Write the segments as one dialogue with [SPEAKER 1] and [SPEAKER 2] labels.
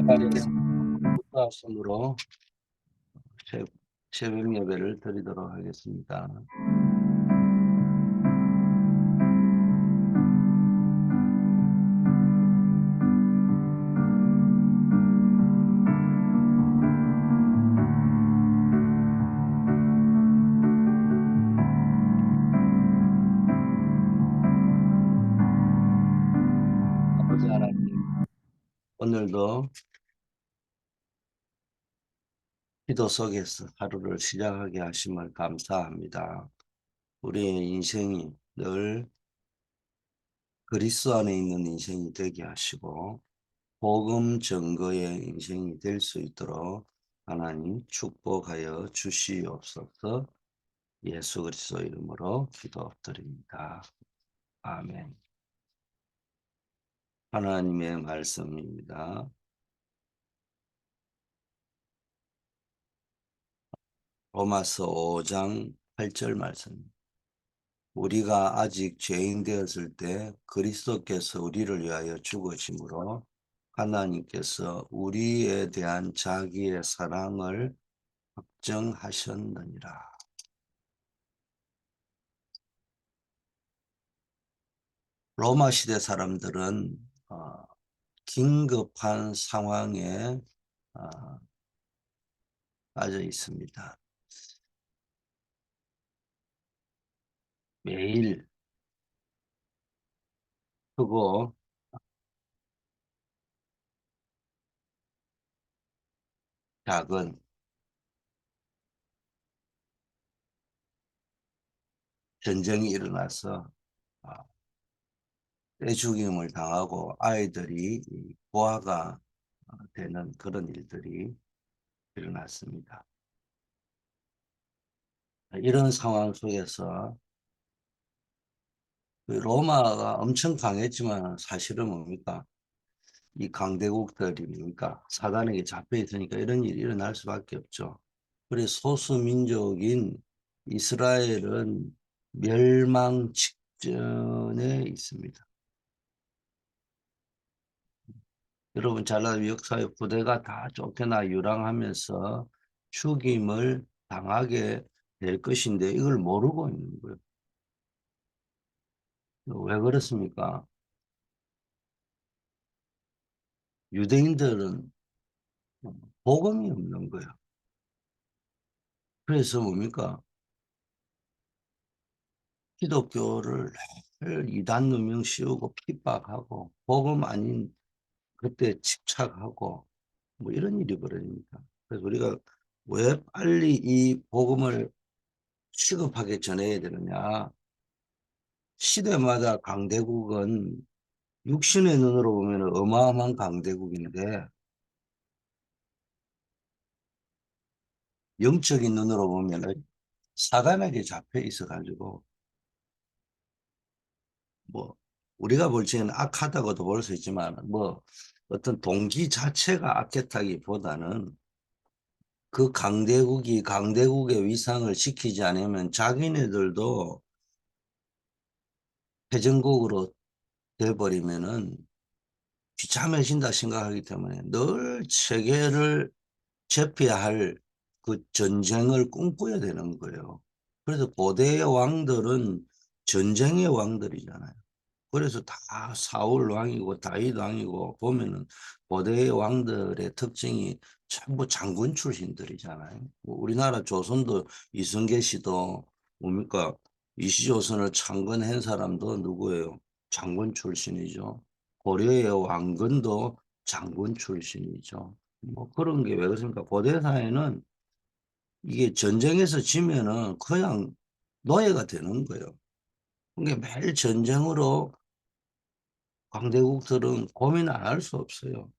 [SPEAKER 1] 오랜만에 국가성으로 새벽 예배를 드리도록 하겠습니다. 아버지 하나님, 오늘도 기도 속에서 하루를 시작하게 하심을 감사합니다. 우리의 인생이 늘 그리스도 안에 있는 인생이 되게 하시고 복음 증거의 인생이 될 수 있도록 하나님 축복하여 주시옵소서. 예수 그리스도 이름으로 기도드립니다. 아멘. 하나님의 말씀입니다. 로마서 5장 8절 말씀. 우리가 아직 죄인 되었을 때 그리스도께서 우리를 위하여 죽으심으로 하나님께서 우리에 대한 자기의 사랑을 확정하셨느니라. 로마 시대 사람들은 긴급한 상황에 어, 빠져 있습니다. 매일 크고 작은 전쟁이 일어나서 떼죽임을 당하고 아이들이 고아가 되는 그런 일들이 일어났습니다. 이런 상황 속에서 로마가 엄청 강했지만 사실은 뭡니까? 이 강대국들이 뭡니까? 사단에게 잡혀 있으니까 이런 일이 일어날 수밖에 없죠. 그래서 소수민족인 이스라엘은 멸망 직전에 있습니다. 여러분 잘 아는 역사의 부대가 다 쫓겨나 유랑하면서 죽임을 당하게 될 것인데 이걸 모르고 있는 거예요. 왜 그렇습니까? 유대인들은 복음이 없는 거예요. 그래서 뭡니까? 기독교를 이단 누명 씌우고 핍박하고 복음 아닌 그때 집착하고 뭐 이런 일이 벌어집니다. 그래서 우리가 왜 빨리 이 복음을 시급하게 전해야 되느냐? 시대마다 강대국은 육신의 눈으로 보면 어마어마한 강대국인데 영적인 눈으로 보면 사단에게 잡혀 있어 가지고 뭐 우리가 볼 적에는 악하다고도 볼 수 있지만 뭐 어떤 동기 자체가 악했다기보다는 그 강대국이 강대국의 위상을 지키지 않으면 자기네들도 패전국으로 돼버리면은 비참해진다 생각하기 때문에 늘 세계를 제패할 그 전쟁을 꿈꿔야 되는 거예요. 그래서 고대의 왕들은 전쟁의 왕들이잖아요. 그래서 다 사울 왕이고 다윗 왕이고 보면은 고대의 왕들의 특징이 전부 장군 출신들이잖아요. 뭐 우리나라 조선도 이승계 씨도 뭡니까? 이시조선을 창건한 사람도 누구예요? 장군 출신이죠. 고려의 왕건도 장군 출신이죠. 뭐 그런 게 왜 그렇습니까? 고대 사회는 이게 전쟁에서 지면은 그냥 노예가 되는 거예요. 그러니까 매일 전쟁으로 강대국들은 고민 안 할 수 없어요.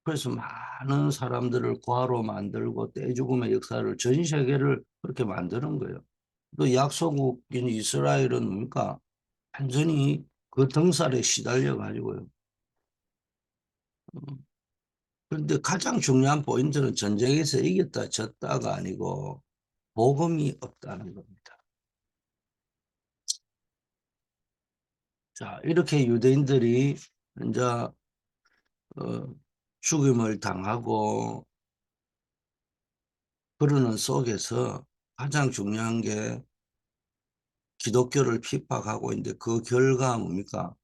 [SPEAKER 1] 그래서 많은 사람들을 고아로 만들고 떼죽음의 역사를 전 세계를 그렇게 만드는 거예요. 또 약소국인 이스라엘은 뭡니까? 완전히 그 등살에 시달려 가지고요. 그런데 가장 중요한 포인트는 전쟁에서 이겼다 졌다가 아니고 복음이 없다는 겁니다. 자, 이렇게 유대인들이 이제 죽임을 당하고 그러는 속에서 가장 중요한 게 기독교를 핍박하고 있는데 그 결과 뭡니까?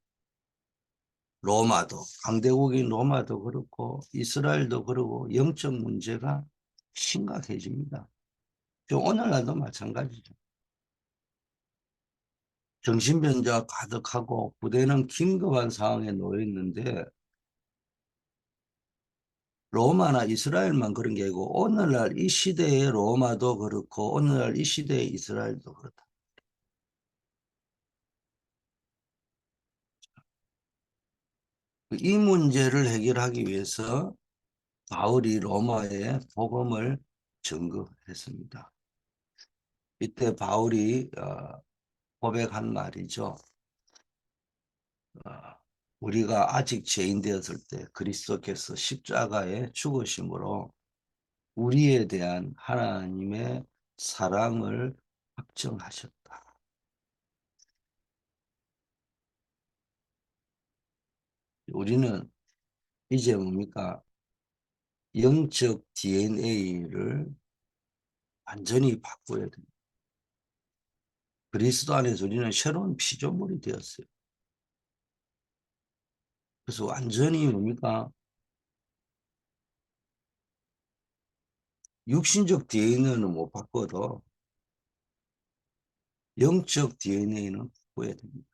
[SPEAKER 1] 로마도, 강대국인 로마도 그렇고 이스라엘도 그렇고 영적 문제가 심각해집니다. 지금 오늘날도 마찬가지죠. 정신병자 가득하고 부대는 긴급한 상황에 놓여 있는데 로마나 이스라엘만 그런 게 아니고 오늘날 이 시대의 로마도 그렇고 오늘날 이 시대의 이스라엘도 그렇다. 이 문제를 해결하기 위해서 바울이 로마에 복음을 전거했습니다. 이때 바울이 고백한 말이죠. 어, 우리가 아직 죄인 되었을 때 그리스도께서 십자가에 죽으심으로 우리에 대한 하나님의 사랑을 확정하셨다. 우리는 이제 뭡니까? 영적 DNA를 완전히 바꿔야 됩니다. 그리스도 안에서 우리는 새로운 피조물이 되었어요. 그래서 완전히 뭡니까? 육신적 DNA는 못 바꿔도 영적 DNA는 바꿔야 됩니다.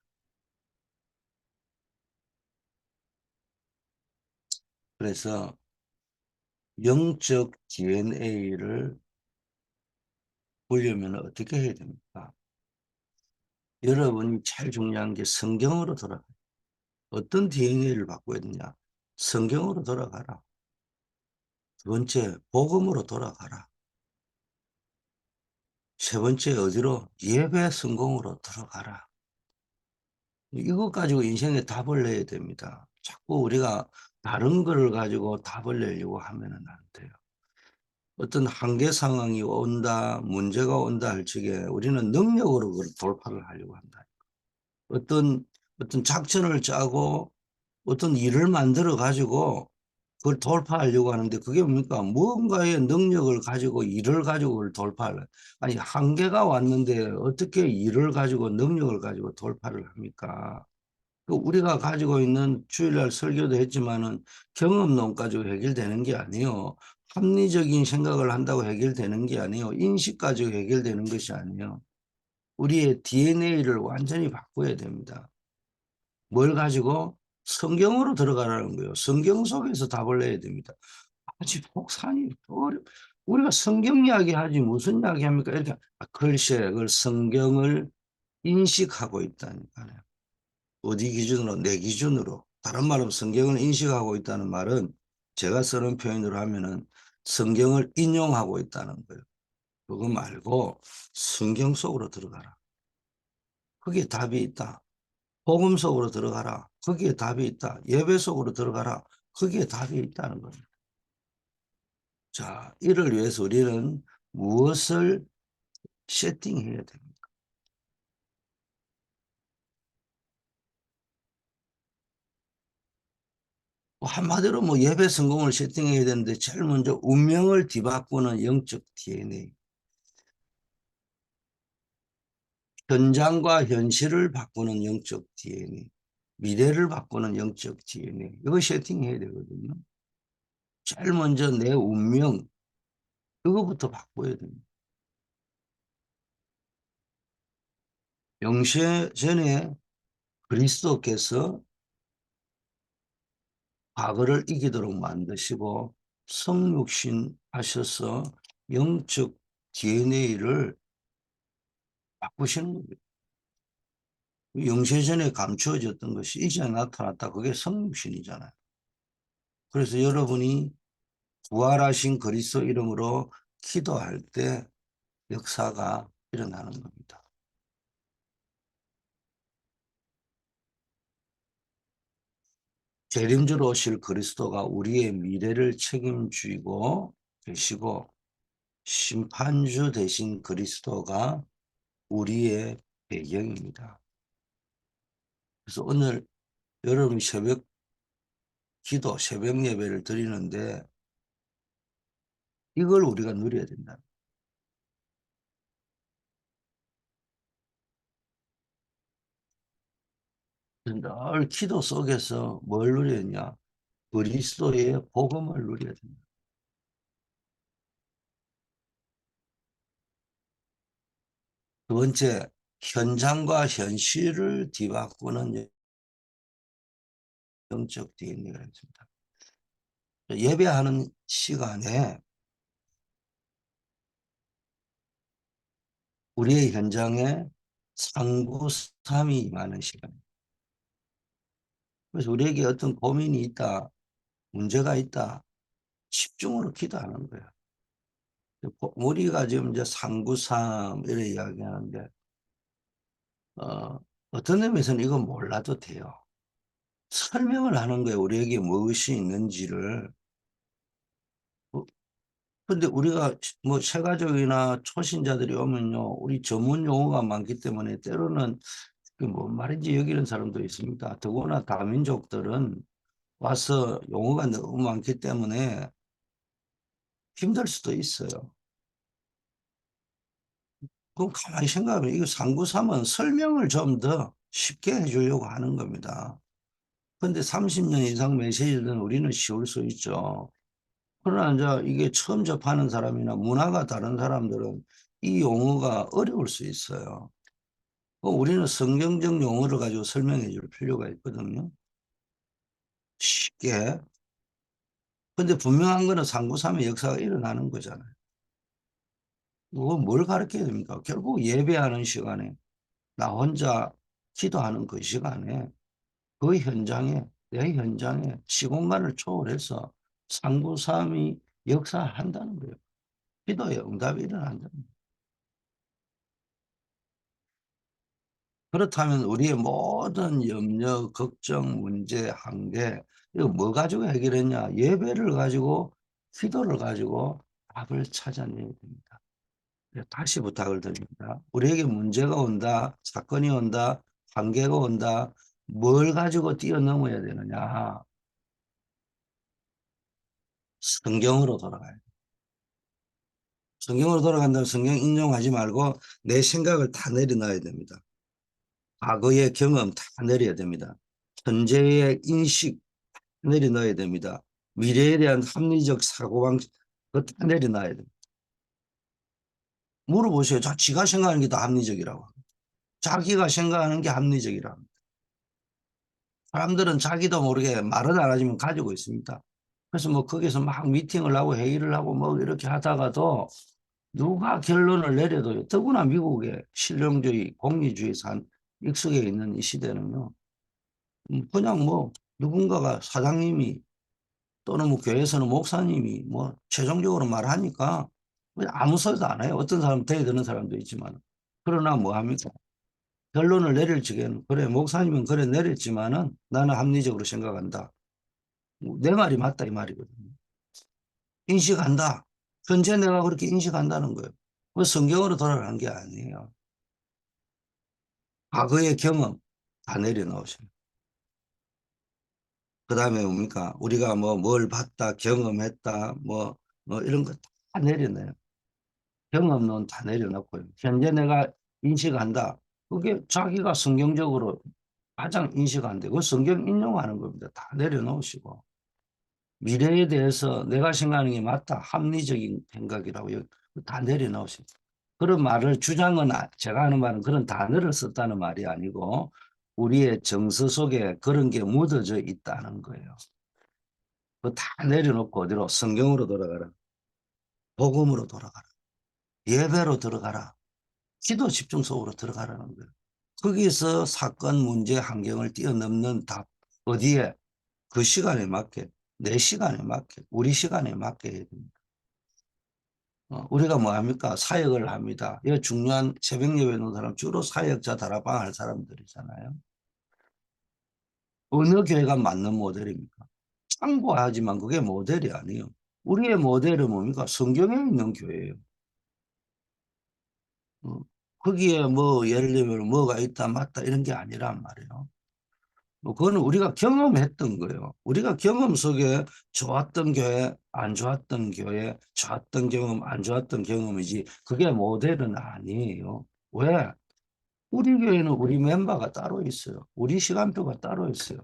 [SPEAKER 1] 그래서 영적 DNA를 보려면 어떻게 해야 됩니까? 여러분이 제일 중요한 게 성경으로 돌아가요. 어떤 DNA를 바꿔야 되냐? 성경으로 돌아가라. 두 번째, 복음으로 돌아가라. 세 번째, 어디로? 예배 성공으로 들어가라. 이것 가지고 인생에 답을 내야 됩니다. 자꾸 우리가 다른 거를 가지고 답을 내려고 하면 안 돼요. 어떤 한계 상황이 온다, 문제가 온다 할 적에 우리는 능력으로 그걸 돌파를 하려고 한다. 어떤, 어떤 작전을 짜고 어떤 일을 만들어 가지고 그걸 돌파하려고 하는데 그게 뭡니까? 무언가의 능력을 가지고 일을 가지고 그걸 돌파를. 아니, 한계가 왔는데 어떻게 일을 가지고 능력을 가지고 돌파를 합니까? 그 우리가 가지고 있는 주일날 설교도 했지만은 경험론 가지고 해결되는 게 아니에요. 합리적인 생각을 한다고 해결되는 게 아니에요. 인식 가지고 해결되는 것이 아니에요. 우리의 DNA를 완전히 바꿔야 됩니다. 뭘 가지고? 성경으로 들어가라는 거예요. 성경 속에서 답을 내야 됩니다. 아주 혹산이 우리가 성경 이야기하지 무슨 이야기합니까? 이렇게 글쎄 그걸 성경을 인식하고 있다니까요. 어디 기준으로? 내 기준으로. 다른 말로 성경을 인식하고 있다는 말은 제가 쓰는 표현으로 하면은 성경을 인용하고 있다는 거예요. 그거 말고 성경 속으로 들어가라. 거기에 답이 있다. 복음 속으로 들어가라. 거기에 답이 있다. 예배 속으로 들어가라. 거기에 답이 있다는 겁니다. 자, 이를 위해서 우리는 무엇을 세팅해야 됩니까? 뭐 한마디로 뭐 예배 성공을 세팅해야 되는데 제일 먼저 운명을 뒤바꾸는 영적 DNA. 현장과 현실을 바꾸는 영적 DNA. 미래를 바꾸는 영적 DNA. 이거 세팅해야 되거든요. 제일 먼저 내 운명, 이거부터 바꿔야 됩니다. 영세 전에 그리스도께서 과거를 이기도록 만드시고 성육신 하셔서 영적 DNA를 바꾸시는 거예요. 영세전에 감추어졌던 것이 이제 나타났다. 그게 성육신이잖아요. 그래서 여러분이 부활하신 그리스도 이름으로 기도할 때 역사가 일어나는 겁니다. 재림주로 오실 그리스도가 우리의 미래를 책임지고 계시고 심판주 되신 그리스도가 우리의 배경입니다. 그래서 오늘 여러분 새벽 기도, 새벽 예배를 드리는데 이걸 우리가 누려야 된다. 늘 기도 속에서 뭘 누렸냐? 그리스도의 복음을 누려야 된다. 두 번째, 현장과 현실을 뒤바꾸는 영적 DNA가 있습니다. 예배하는 시간에 우리의 현장에 상구삼이 임하는 시간입니다. 그래서 우리에게 어떤 고민이 있다, 문제가 있다, 집중으로 기도하는 거야. 우리가 지금 이제 상구삼 이렇게 이야기하는데 어떤 의미에서는 이건 몰라도 돼요. 설명을 하는 거예요. 우리에게 무엇이 있는지를. 근데 우리가 뭐 세가족이나 초신자들이 오면요, 우리 전문 용어가 많기 때문에 때로는 그게 뭔 말인지 여기는 사람도 있습니다. 더구나 다민족들은 와서 용어가 너무 많기 때문에 힘들 수도 있어요. 그럼 가만히 생각하면 이거 상구삼은 설명을 좀 더 쉽게 해주려고 하는 겁니다. 근데 30년 이상 메시지는 우리는 쉬울 수 있죠. 그러나 이제 이게 처음 접하는 사람이나 문화가 다른 사람들은 이 용어가 어려울 수 있어요. 우리는 성경적 용어를 가지고 설명해 줄 필요가 있거든요. 쉽게. 근데 분명한 거는 상부삼의 역사가 일어나는 거잖아요. 그거 뭘 가르쳐야 됩니까? 결국 예배하는 시간에 나 혼자 기도하는 그 시간에 그 현장에 내 현장에 시공간을 초월해서 상부삼이 역사한다는 거예요. 기도의 응답이 일어난다는 거예요. 그렇다면 우리의 모든 염려, 걱정, 문제, 한계, 이거 뭐 가지고 해결했냐? 예배를 가지고, 기도를 가지고 답을 찾아내야 됩니다. 다시 부탁을 드립니다. 우리에게 문제가 온다, 사건이 온다, 한계가 온다, 뭘 가지고 뛰어넘어야 되느냐? 성경으로 돌아가야 돼. 성경으로 돌아간다면 성경 인용하지 말고 내 생각을 다 내려놔야 됩니다. 과거의 경험 다 내려야 됩니다. 현재의 인식 내려놔야 됩니다. 미래에 대한 합리적 사고방식 그거 다 내려놔야 됩니다. 물어보세요. 지가 생각하는 게 더 합리적이라고. 자기가 생각하는 게 합리적이라고. 사람들은 자기도 모르게 말은 안 하지만 가지고 있습니다. 그래서 뭐 거기서 막 미팅을 하고 회의를 하고 뭐 이렇게 하다가도 누가 결론을 내려도요. 더구나 미국의 실용주의, 공리주의 산 익숙해 있는 이 시대는요. 그냥 뭐 누군가가 사장님이 또는 뭐 교회에서는 목사님이 뭐 최종적으로 말하니까 그냥 아무 소리도 안 해요. 어떤 사람은 대드는 사람도 있지만. 그러나 뭐 합니까? 결론을 내릴 적에는 그래 목사님은 그래 내렸지만은 나는 합리적으로 생각한다. 내 말이 맞다 이 말이거든요. 인식한다. 현재 내가 그렇게 인식한다는 거예요. 그 성경으로 돌아가는 게 아니에요. 과거의 경험 다 내려놓으세요. 그 다음에 뭡니까? 우리가 뭐 뭘 봤다, 경험했다, 뭐 이런 거 다 내려놔요. 경험론 다 내려놓고요. 현재 내가 인식한다. 그게 자기가 성경적으로 가장 인식한데 그 성경 인용하는 겁니다. 다 내려놓으시고 미래에 대해서 내가 생각하는 게 맞다. 합리적인 생각이라고 다 내려놓으시고 그런 말을 주장은 제가 하는 말은 그런 단어를 썼다는 말이 아니고 우리의 정서 속에 그런 게 묻어져 있다는 거예요. 그거 다 내려놓고 어디로 성경으로 돌아가라. 복음으로 돌아가라. 예배로 들어가라. 기도 집중 속으로 들어가라는 거예요. 거기서 사건, 문제, 환경을 뛰어넘는 답. 어디에? 그 시간에 맞게, 내 시간에 맞게, 우리 시간에 맞게 해야 됩니다. 우리가 뭐 합니까? 사역을 합니다. 이 중요한 새벽 예배 있는 사람 주로 사역자 다락방 할 사람들이잖아요. 어느 교회가 맞는 모델입니까? 참고하지만 그게 모델이 아니에요. 우리의 모델은 뭡니까? 성경에 있는 교회예요. 거기에 뭐 예를 들면 뭐가 있다 맞다 이런 게 아니란 말이에요. 뭐 그거는 우리가 경험했던 거예요. 우리가 경험 속에 좋았던 교회, 안 좋았던 교회, 좋았던 경험, 안 좋았던 경험이지 그게 모델은 아니에요. 왜? 우리 교회는 우리 멤버가 따로 있어요. 우리 시간표가 따로 있어요.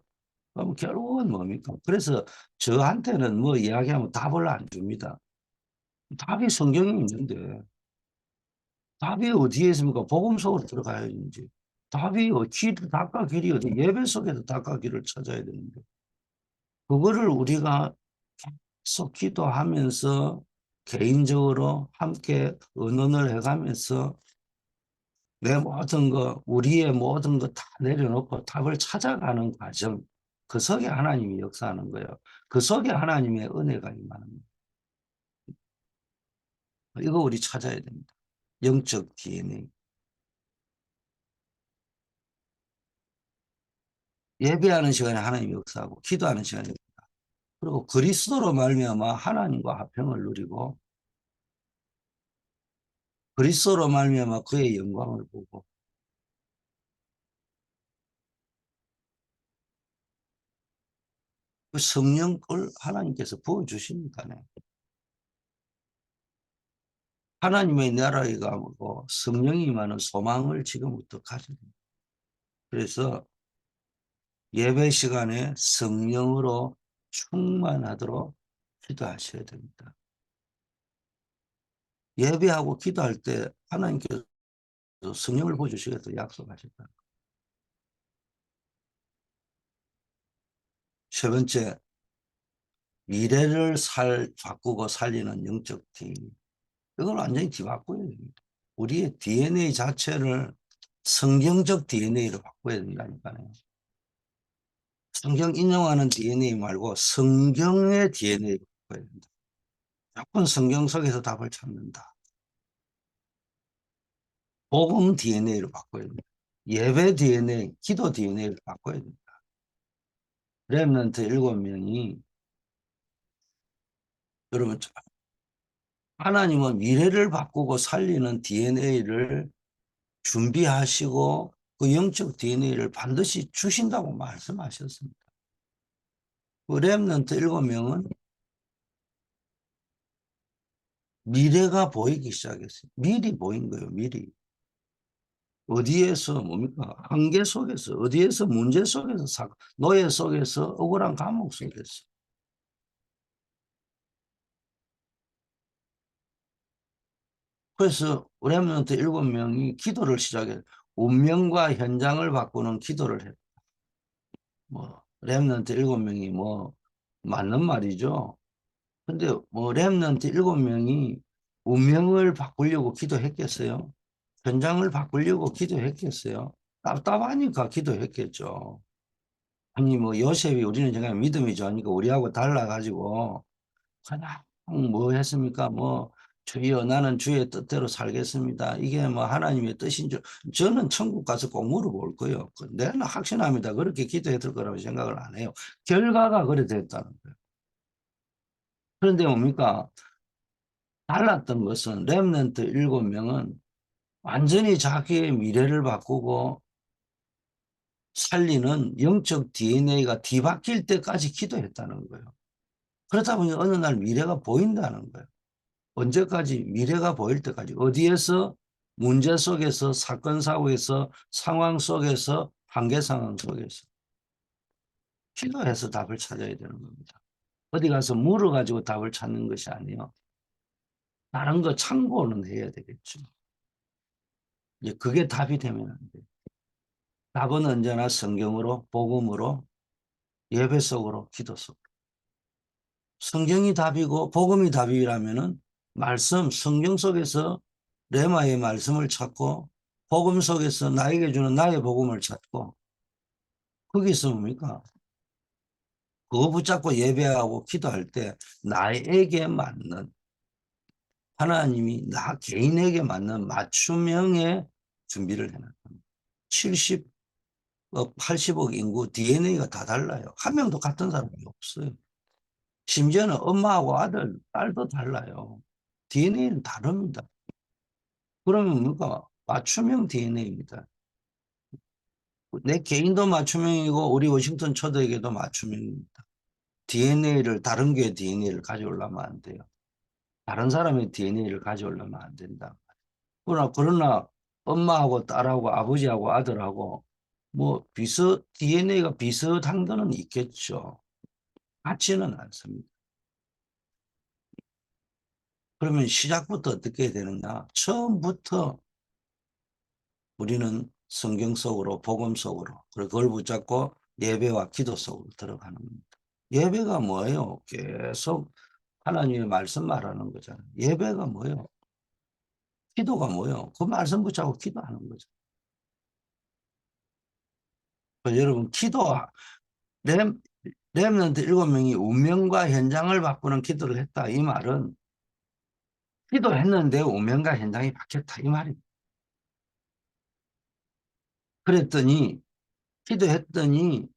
[SPEAKER 1] 그럼 결국은 뭡니까? 그래서 저한테는 뭐 이야기하면 답을 안 줍니다. 답이 성경에 있는데 답이 어디에 있습니까? 복음 속으로 들어가야지. 답이 길, 답과 길이 어디 예배 속에서 답과 길을 찾아야 되는데 그거를 우리가 계속 기도하면서 개인적으로 함께 의논을 해가면서 내 모든 거, 우리의 모든 거 다 내려놓고 답을 찾아가는 과정, 그 속에 하나님이 역사하는 거예요. 그 속에 하나님의 은혜가 임하는 거예요. 이거 우리 찾아야 됩니다. 영적 DNA. 예배하는 시간에 하나님이 역사하고 기도하는 시간에 그리고 그리스도로 말미암아 하나님과 화평을 누리고 그리스도로 말미암아 그의 영광을 보고 그 성령을 하나님께서 부어주시니까요. 하나님의 나라에 가고 성령이 임하는 소망을 지금부터 가져야 됩니다. 그래서 예배 시간에 성령으로 충만하도록 기도하셔야 됩니다. 예배하고 기도할 때 하나님께서 성령을 부어주시겠다고 약속하셨다. 세 번째, 미래를 바꾸고 살리는 영적 DNA. 이걸 완전히 뒤바꿔야 됩니다. 우리의 DNA 자체를 성경적 DNA로 바꿔야 된다니까요. 성경 인용하는 DNA 말고 성경의 DNA로 바꿔야 된다. 무조건 성경 속에서 답을 찾는다. 복음 DNA로 바꿔야 된다. 예배 DNA, 기도 DNA를 바꿔야 된다. 렘넌트 7명이 여러분 하나님은 미래를 바꾸고 살리는 DNA를 준비하시고 그 영적 DNA를 반드시 주신다고 말씀하셨습니다. 그 렘넌트 7명은 미래가 보이기 시작했어요. 미리 보인 거예요. 미리. 어디에서 뭡니까? 한계 속에서 어디에서 문제 속에서 노예 속에서 억울한 감옥 속에서 그래서 렘넌트 7명이 기도를 시작해 운명과 현장을 바꾸는 기도를 했. 뭐 렘넌트 7명이 뭐 맞는 말이죠. 근데 뭐 렘넌트 7명이 운명을 바꾸려고 기도했겠어요? 현장을 바꾸려고 기도했겠어요? 답답하니까 기도했겠죠. 아니 뭐 요셉이 우리는 그냥 믿음이 좋으니까 우리하고 달라가지고 그냥 뭐 했습니까? 뭐 주여 나는 주의 뜻대로 살겠습니다. 이게 뭐 하나님의 뜻인 줄 저는 천국 가서 꼭 물어볼 거예요. 내는 확신합니다. 그렇게 기도했을 거라고 생각을 안 해요. 결과가 그래 됐다는 거예요. 그런데 뭡니까? 달랐던 것은 렘넌트 7명은 완전히 자기의 미래를 바꾸고 살리는 영적 DNA가 뒤바뀔 때까지 기도했다는 거예요. 그렇다 보니 어느 날 미래가 보인다는 거예요. 언제까지? 미래가 보일 때까지. 어디에서? 문제 속에서, 사건, 사고에서, 상황 속에서, 한계 상황 속에서. 기도해서 답을 찾아야 되는 겁니다. 어디 가서 물어가지고 답을 찾는 것이 아니에요. 다른 거 참고는 해야 되겠죠. 이제 그게 답이 되면 안 돼요. 답은 언제나 성경으로, 복음으로, 예배 속으로, 기도 속. 성경이 답이고 복음이 답이라면은 말씀, 성경 속에서 레마의 말씀을 찾고 복음 속에서 나에게 주는 나의 복음을 찾고 거기서 뭡니까? 그거 붙잡고 예배하고 기도할 때 나에게 맞는 하나님이 나 개인에게 맞는 맞춤형의 준비를 해놨습니다. 70억, 80억 인구 DNA가 다 달라요. 한 명도 같은 사람이 없어요. 심지어는 엄마하고 아들, 딸도 달라요. DNA는 다릅니다. 그러면 뭡니까? 맞춤형 DNA입니다. 내 개인도 맞춤형이고 우리 워싱턴 초대에게도 맞춤형입니다. DNA를 다른 교회 DNA를 가져오려면 안 돼요. 다른 사람의 DNA를 가져오려면 안 된다. 그러나 엄마하고 딸하고 아버지하고 아들하고 뭐 DNA가 비슷한 거는 있겠죠. 같지는 않습니다. 그러면 시작부터 어떻게 되느냐? 처음부터 우리는 성경 속으로 복음 속으로 그리고 그걸 붙잡고 예배와 기도 속으로 들어가는 겁니다. 예배가 뭐예요? 계속 하나님의 말씀 말하는 거잖아요. 예배가 뭐예요? 기도가 뭐예요? 그 말씀 붙잡고 기도하는 거죠. 여러분 렘, 렘넌트 7명이 운명과 현장을 바꾸는 기도를 했다. 이 말은 기도했는데 운명과 현장이 바뀌었다. 이 말입니다. 그랬더니 기도했더니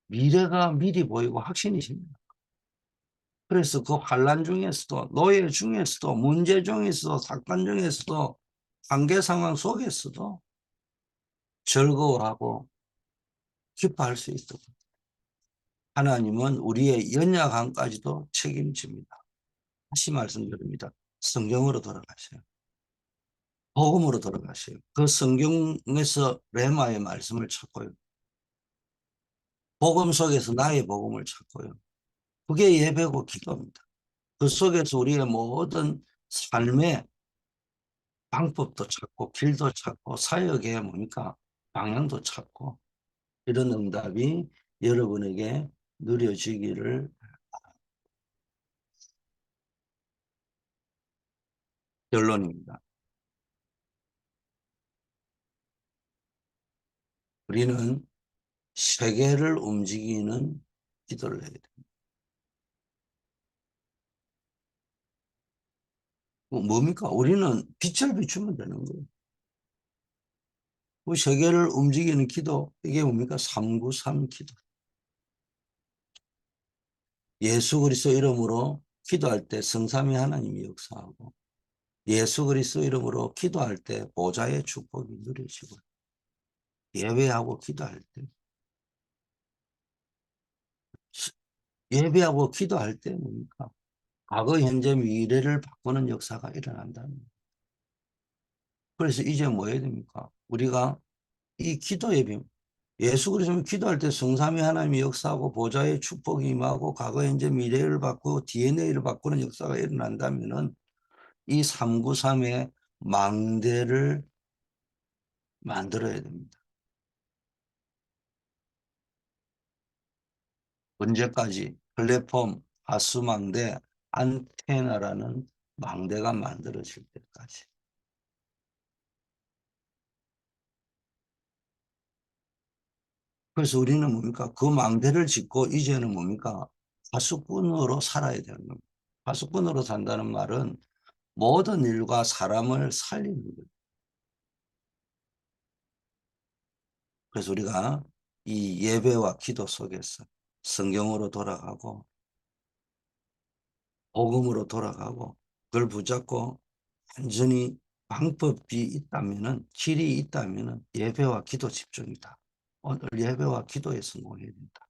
[SPEAKER 1] 미래가 미리 보이고 확신이 생깁니다. 그래서 그 환란 중에서도 노예 중에서도 문제 중에서도 사건 중에서도 관계 상황 속에서도 즐거워하고 기뻐할 수 있도록 하나님은 우리의 연약함까지도 책임집니다. 다시 말씀드립니다. 성경으로 돌아가세요. 복음으로 돌아가세요. 그 성경에서 레마의 말씀을 찾고요. 복음 속에서 나의 복음을 찾고요. 그게 예배고 기도입니다. 그 속에서 우리의 모든 삶의 방법도 찾고 길도 찾고 사역의 뭡니까? 방향도 찾고 이런 응답이 여러분에게 누려지기를 결론입니다. 우리는 세계를 움직이는 기도를 해야 됩니다. 뭡니까? 우리는 빛을 비추면 되는 거예요. 그 세계를 움직이는 기도, 이게 뭡니까? 393 기도. 예수 그리스도 이름으로 기도할 때 성삼위 하나님이 역사하고 예수 그리스도 이름으로 기도할 때 보좌의 축복이 누려지고 예배하고 기도할 때 예배하고 기도할 때 뭡니까? 과거, 현재, 미래를 바꾸는 역사가 일어난다는 거예요. 그래서 이제 뭐 해야 됩니까? 우리가 이 기도 예배, 예수 그리스도 기도할 때 성삼위 하나님이 역사하고 보좌의 축복이 임하고 과거, 현재, 미래를 바꾸고 DNA를 바꾸는 역사가 일어난다면은 이 393의 망대를 만들어야 됩니다. 언제까지? 플랫폼, 하수망대, 안테나라는 망대가 만들어질 때까지. 그래서 우리는 뭡니까? 그 망대를 짓고 이제는 뭡니까? 파수꾼으로 살아야 되는 겁니다. 파수꾼으로 산다는 말은 모든 일과 사람을 살리는 거예요. 그래서 우리가 이 예배와 기도 속에서 성경으로 돌아가고 복음으로 돌아가고 그걸 붙잡고 완전히 방법이 있다면은 길이 있다면은 예배와 기도 집중이다. 오늘 예배와 기도에 성공해야 된다.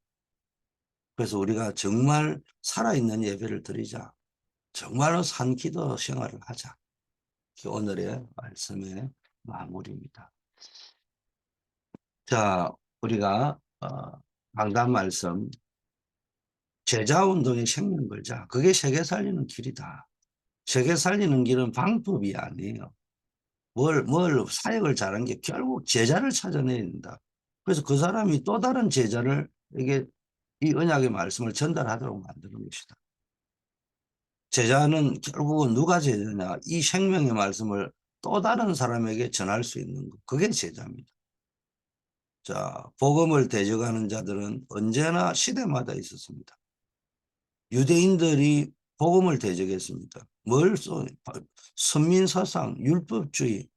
[SPEAKER 1] 그래서 우리가 정말 살아있는 예배를 드리자. 정말로 산기도 생활을 하자. 오늘의 말씀의 마무리입니다. 자, 우리가 강단 말씀 제자운동에 생명 걸자. 그게 세계 살리는 길이다. 세계 살리는 길은 방법이 아니에요. 뭘 사역을 잘한 게 결국 제자를 찾아내야 된다. 그래서 그 사람이 또 다른 제자를 이게 이 언약의 말씀을 전달하도록 만드는 것이다. 제자는 결국은 누가 제자냐? 이 생명의 말씀을 또 다른 사람에게 전할 수 있는 것. 그게 제자입니다. 자, 복음을 대적하는 자들은 언제나 시대마다 있었습니다. 유대인들이 복음을 대적했습니다. 선민사상, 율법주의,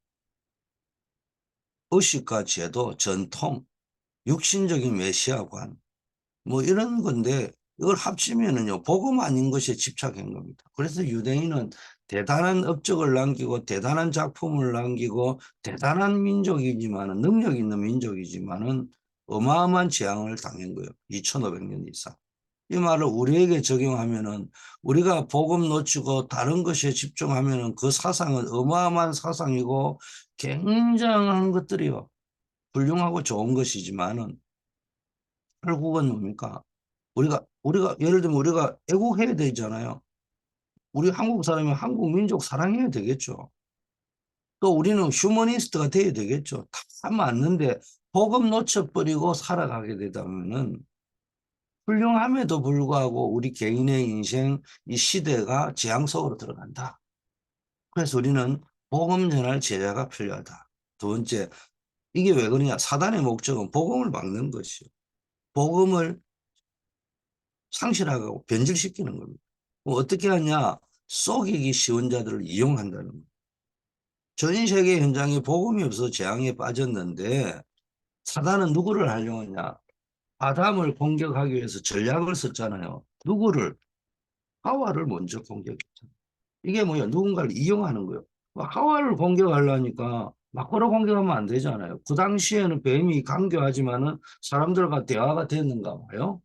[SPEAKER 1] 의식과 제도, 전통, 육신적인 메시아관, 뭐 이런 건데 이걸 합치면은요, 복음 아닌 것에 집착한 겁니다. 그래서 유대인은 대단한 업적을 남기고 대단한 작품을 남기고 대단한 민족이지만은 능력 있는 민족이지만은 어마어마한 재앙을 당한 거예요. 2500년 이상. 이 말을 우리에게 적용하면은 우리가 복음 놓치고 다른 것에 집중하면은 그 사상은 어마어마한 사상이고 굉장한 것들이요. 훌륭하고 좋은 것이지만은 결국은 뭡니까? 우리가 예를 들면 우리가 애국해야 되잖아요. 우리 한국 사람이 한국 민족 사랑해야 되겠죠. 또 우리는 휴머니스트가 돼야 되겠죠. 다 맞는데 복음 놓쳐버리고 살아가게 되다면은 훌륭함에도 불구하고 우리 개인의 인생 이 시대가 재앙 속으로 들어간다. 그래서 우리는 복음 전할 제자가 필요하다. 두 번째, 이게 왜 그러냐? 사단의 목적은 복음을 막는 것이요. 복음을 상실하고 변질시키는 겁니다. 어떻게 하냐? 속이기 쉬운 자들을 이용한다는 거예요. 전 세계 현장에 복음이 없어 재앙에 빠졌는데 사단은 누구를 활용하냐? 아담을 공격하기 위해서 전략을 썼잖아요. 누구를? 하와를 먼저 공격했잖아요. 이게 뭐야? 누군가를 이용하는 거예요. 하와를 공격하려니까 막고로 공격하면 안 되잖아요. 그 당시에는 뱀이 강교하지만은 사람들과 대화가 됐는가 봐요.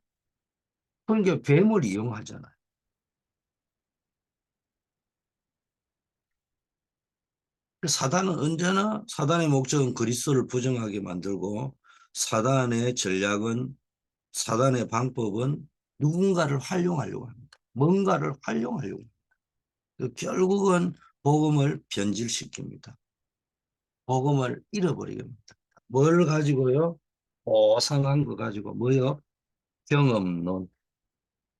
[SPEAKER 1] 그러니까 뱀을 이용하잖아요. 사단은 언제나 사단의 목적은 그리스도를 부정하게 만들고 사단의 전략은 사단의 방법은 누군가를 활용하려고 합니다. 뭔가를 활용하려고 합니다. 결국은 복음을 변질시킵니다. 복음을 잃어버리게 합니다. 뭘 가지고요? 오상한 거 가지고 뭐요? 경험론.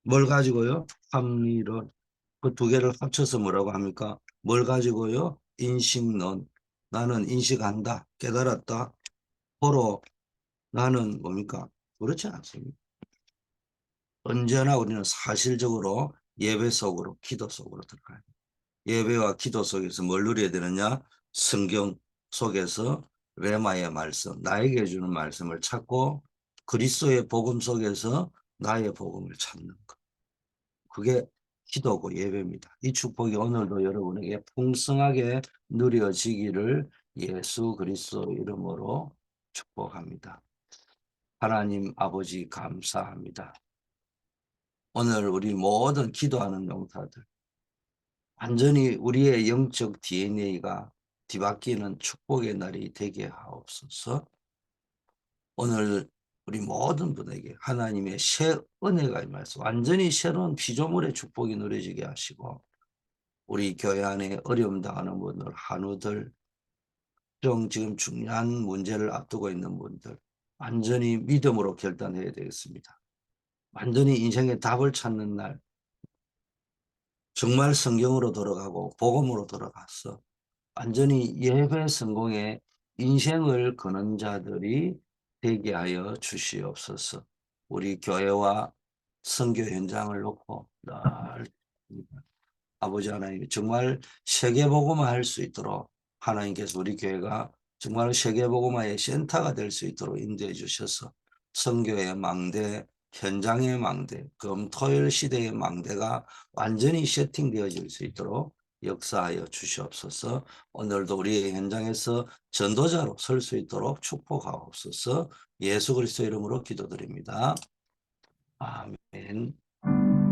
[SPEAKER 1] 뭘 가지고요? 합리론. 그 두 개를 합쳐서 뭐라고 합니까? 뭘 가지고요? 인식론. 나는 인식한다, 깨달았다. 고로 나는 뭡니까? 그렇지 않습니다. 언제나 우리는 사실적으로 예배 속으로, 기도 속으로 들어가요. 예배와 기도 속에서 뭘 누려야 되느냐? 성경 속에서 레마의 말씀, 나에게 주는 말씀을 찾고 그리스도의 복음 속에서 나의 복음을 찾는 것. 그게 기도고 예배입니다. 이 축복이 오늘도 여러분에게 풍성하게 누려지기를 예수 그리스도 이름으로 축복합니다. 하나님 아버지 감사합니다. 오늘 우리 모든 기도하는 용사들 완전히 우리의 영적 DNA가 뒤바뀌는 축복의 날이 되게 하옵소서. 오늘 우리 모든 분에게 하나님의 새 은혜가 임하여서 완전히 새로운 피조물의 축복이 누려지게 하시고 우리 교회 안에 어려움 당하는 분들, 한우들, 지금 중요한 문제를 앞두고 있는 분들 완전히 믿음으로 결단해야 되겠습니다. 완전히 인생의 답을 찾는 날 정말 성경으로 돌아가고 복음으로 돌아가서 완전히 예배 성공에 인생을 거는 자들이 되게 하여 주시옵소서. 우리 교회와 선교 현장을 놓고 늘 아버지 하나님 정말 세계복음화 할 수 있도록 하나님께서 우리 교회가 정말 세계복음화의 센터가 될 수 있도록 인도해 주셔서 선교의 망대, 현장의 망대, 금토일 시대의 망대가 완전히 세팅되어질 수 있도록 역사하여 주시옵소서. 오늘도 우리의 현장에서 전도자로 설 수 있도록 축복하옵소서. 예수 그리스도 이름으로 기도드립니다. 아멘.